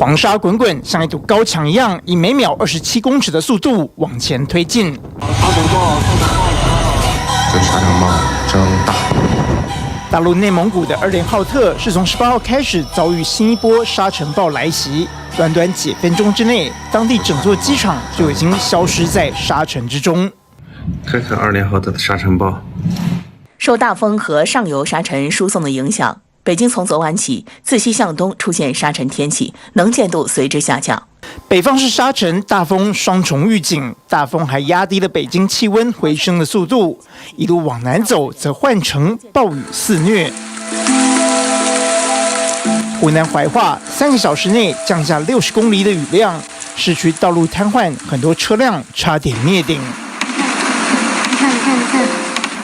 黄沙滚滚，像一堵高墙一样，以每秒27公尺的速度往前推进。这沙尘暴真大。大陆内蒙古的2连浩特是从18号开始遭遇新一波沙尘暴来袭，短短几分钟之内，当地整座机场就已经消失在沙尘之中。这是2连浩特的沙尘暴。受大风和上游沙尘输送的影响，北京从昨晚起自西向东出现沙尘天气，能见度随之下降。北方是沙尘、大风双重预警，大风还压低了北京气温回升的速度，一路往南走则换成暴雨肆虐。湖南怀化3个小时内降下60公里的雨量，市区道路瘫痪，很多车辆差点灭顶。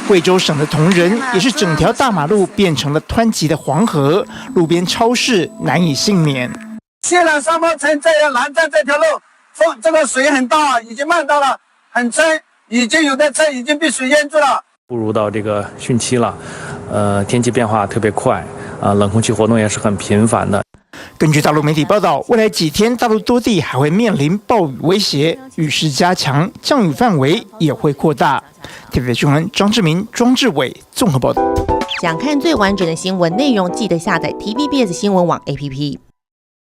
贵州省的铜仁也是整条大马路变成了湍急的黄河，路边超市难以幸免。西南三包城这样南站这条路，这个水很大，已经漫到了很深，已经有的车已经被水淹住了。步入到这个汛期了，天气变化特别快，冷空气活动也是很频繁的。根据大陆媒体报道，未来几天大陆多地还会面临暴雨威胁，雨势加强，降雨范围也会扩大。TVB 新闻张志明、庄志伟综合报道。想看最完整的新闻内容，记得下载 TVBS 新闻网 APP。